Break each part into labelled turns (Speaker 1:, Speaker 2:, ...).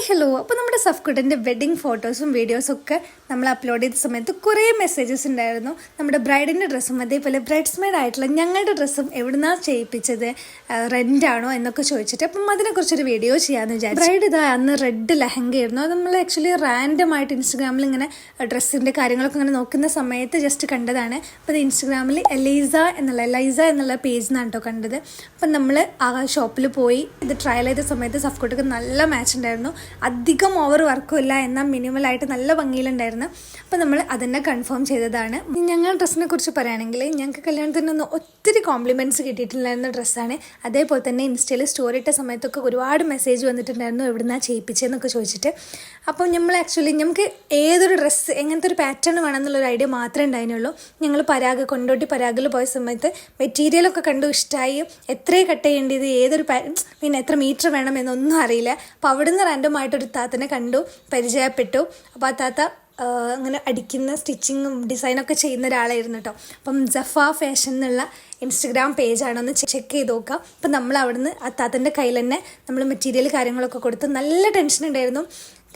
Speaker 1: Hello. അപ്പോൾ നമ്മുടെ സഫ്കുട്ടൻ്റെ wedding ഫോട്ടോസും വീഡിയോസും ഒക്കെ നമ്മൾ അപ്ലോഡ് ചെയ്ത സമയത്ത് കുറേ മെസ്സേജസ് ഉണ്ടായിരുന്നു. നമ്മുടെ ബ്രൈഡിൻ്റെ ഡ്രസ്സും അതേപോലെ ബ്രൈഡ്സ്മെയ്ഡ് ആയിട്ടുള്ള ഞങ്ങളുടെ ഡ്രസ്സും എവിടുന്നാണ് ചെയ്യിപ്പിച്ചത്, റെൻ്റാണോ എന്നൊക്കെ ചോദിച്ചിട്ട് അപ്പം അതിനെക്കുറിച്ചൊരു വീഡിയോ ചെയ്യാമെന്ന് വിചാരിച്ചു. ബ്രൈഡ് ഇതാ അന്ന് റെഡ് ലെഹങ്കയായിരുന്നു. അത് നമ്മൾ ആക്ച്വലി റാൻഡമായിട്ട് ഇൻസ്റ്റഗ്രാമിൽ ഇങ്ങനെ ഡ്രസ്സിൻ്റെ കാര്യങ്ങളൊക്കെ ഇങ്ങനെ നോക്കുന്ന സമയത്ത് ജസ്റ്റ് കണ്ടതാണ്. അപ്പോൾ ഇത് ഇൻസ്റ്റഗ്രാമിൽ എലൈസ എന്നുള്ള പേജിൽ നിന്നാണ് കേട്ടോ കണ്ടത്. അപ്പം നമ്മൾ ആ ഷോപ്പിൽ പോയി ഇത് ട്രയൽ ചെയ്ത സമയത്ത് സഫ്കുട്ടക്ക് നല്ല മാച്ച് ഉണ്ടായിരുന്നു. അധികം ഓവർ വർക്കും ഇല്ല, എന്നാൽ മിനിമലായിട്ട് നല്ല ഭംഗിയിലുണ്ടായിരുന്നു. അപ്പോൾ നമ്മൾ അതന്നെ കൺഫേം ചെയ്തതാണ്. ഞങ്ങൾ ഡ്രസ്സിനെ കുറിച്ച് പറയുകയാണെങ്കിൽ ഞങ്ങൾക്ക് കല്യാണത്തിനൊന്നും ഒത്തിരി കോംപ്ലിമെൻറ്റ്സ് കിട്ടിയിട്ടുണ്ടായിരുന്ന ഡ്രസ്സാണ്. അതേപോലെ തന്നെ ഇൻസ്റ്റയിൽ സ്റ്റോറി ഇട്ട സമയത്തൊക്കെ ഒരുപാട് മെസ്സേജ് വന്നിട്ടുണ്ടായിരുന്നു എവിടുന്നാണ് ചെയ്യിപ്പിച്ചതെന്നൊക്കെ ചോദിച്ചിട്ട്. അപ്പം നമ്മൾ ആക്ച്വലി നമുക്ക് ഏതൊരു ഡ്രസ്സ് എങ്ങനത്തെ ഒരു പാറ്റേൺ വേണമെന്നുള്ളൊരു ഐഡിയ മാത്രമേ ഉണ്ടായിരുന്നുള്ളൂ. ഞങ്ങൾ കൊണ്ടോട്ടി പരാഗിൽ പോയ സമയത്ത് മെറ്റീരിയലൊക്കെ കണ്ടു ഇഷ്ടമായി. എത്രയും കട്ട് ചെയ്യേണ്ടത്, ഏതൊരു പിന്നെ എത്ര മീറ്റർ വേണം എന്നൊന്നും അറിയില്ല. അപ്പോൾ അവിടുന്ന് റാൻഡമായിട്ടൊരു താത്തനെ കണ്ടു, പരിചയപ്പെട്ടു. അപ്പോൾ ആ താത്ത അങ്ങനെ അടിക്കുന്ന സ്റ്റിച്ചിങ്ങും ഡിസൈനൊക്കെ ചെയ്യുന്ന ഒരാളായിരുന്നു കേട്ടോ. അപ്പം ജഫ ഫാഷൻ എന്നുള്ള ഇൻസ്റ്റഗ്രാം പേജാണ്, ഒന്ന് ചെക്ക് ചെയ്ത് നോക്കാം. അപ്പം നമ്മൾ അവിടുന്ന് ആ താത്തൻ്റെ കയ്യിൽ തന്നെ നമ്മൾ മെറ്റീരിയൽ കാര്യങ്ങളൊക്കെ കൊടുത്ത് നല്ല ടെൻഷൻ ഉണ്ടായിരുന്നു.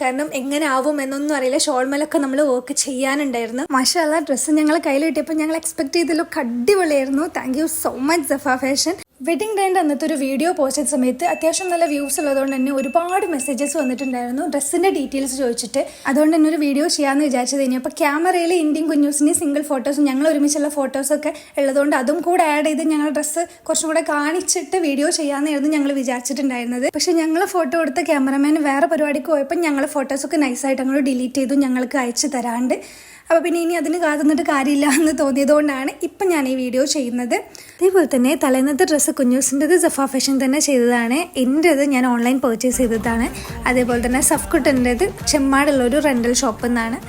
Speaker 1: കാരണം എങ്ങനെ ആവും എന്നൊന്നും അറിയില്ല. ഷോൾമേലൊക്കെ നമ്മൾ വർക്ക് ചെയ്യാനുണ്ടായിരുന്നു. മാഷാഅല്ലാ ഡ്രസ്സ് ഞങ്ങൾ കയ്യിൽ കിട്ടിയപ്പോൾ ഞങ്ങൾ എക്സ്പെക്ട് ചെയ്തതിലൊക്കെ അടിപൊളിയായിരുന്നു. താങ്ക് യു സോ മച്ച് ജഫ ഫാഷൻ. വെഡിങ് ഡേൻ്റെ അന്നത്തെ ഒരു വീഡിയോ പോസ്റ്റ് ചെയ്ത സമയത്ത് അത്യാവശ്യം നല്ല വ്യൂസ് ഉള്ളതുകൊണ്ട് തന്നെ ഒരുപാട് മെസ്സേജസ് വന്നിട്ടുണ്ടായിരുന്നു ഡ്രസ്സിൻ്റെ ഡീറ്റെയിൽസ് ചോദിച്ചിട്ട്. അതുകൊണ്ട് തന്നെ ഒരു വീഡിയോ ചെയ്യാമെന്ന് വിചാരിച്ചത്. ഇനി അപ്പോൾ ക്യാമറയിൽ ഇന്ത്യൻ കുഞ്ഞൂസിൻ്റെ സിംഗിൾ ഫോട്ടോസും ഞങ്ങൾ ഒരുമിച്ചുള്ള ഫോട്ടോസൊക്കെ ഉള്ളതുകൊണ്ട് അതും കൂടെ ആഡ് ചെയ്ത് ഞങ്ങൾ ഡ്രസ്സ് കുറച്ചും കൂടെ കാണിച്ചിട്ട് വീഡിയോ ചെയ്യാമെന്നായിരുന്നു ഞങ്ങൾ വിചാരിച്ചിട്ടുണ്ടായിരുന്നത്. പക്ഷേ ഞങ്ങൾ ഫോട്ടോ എടുത്ത ക്യാമറമാൻ വേറെ പരിപാടിക്ക് പോയപ്പോൾ ഞങ്ങൾ ഫോട്ടോസൊക്കെ നൈസായിട്ട് അങ്ങോട്ട് ഡിലീറ്റ് ചെയ്തു, ഞങ്ങൾക്ക് അയച്ചു തരാണ്ട്. അപ്പോൾ പിന്നെ ഇനി അതിന് കാത്തുനിന്നിട്ട് കാര്യമില്ല എന്ന് തോന്നിയതുകൊണ്ടാണ് ഇപ്പം ഞാൻ ഈ വീഡിയോ ചെയ്യുന്നത്. അതേപോലെ തന്നെ തലേന്നത്തെ ഡ്രസ്സ് കുഞ്ഞൂസിൻ്റെത് ജഫ ഫാഷൻ തന്നെ ചെയ്തതാണ്. എൻ്റെത് ഞാൻ ഓൺലൈൻ പർച്ചേസ് ചെയ്തതാണ്. അതേപോലെ തന്നെ സഫ്കുട്ടൻ്റെത് ചെമ്മാടുള്ള ഒരു റെൻ്റൽ ഷോപ്പിൽ നിന്നാണ്.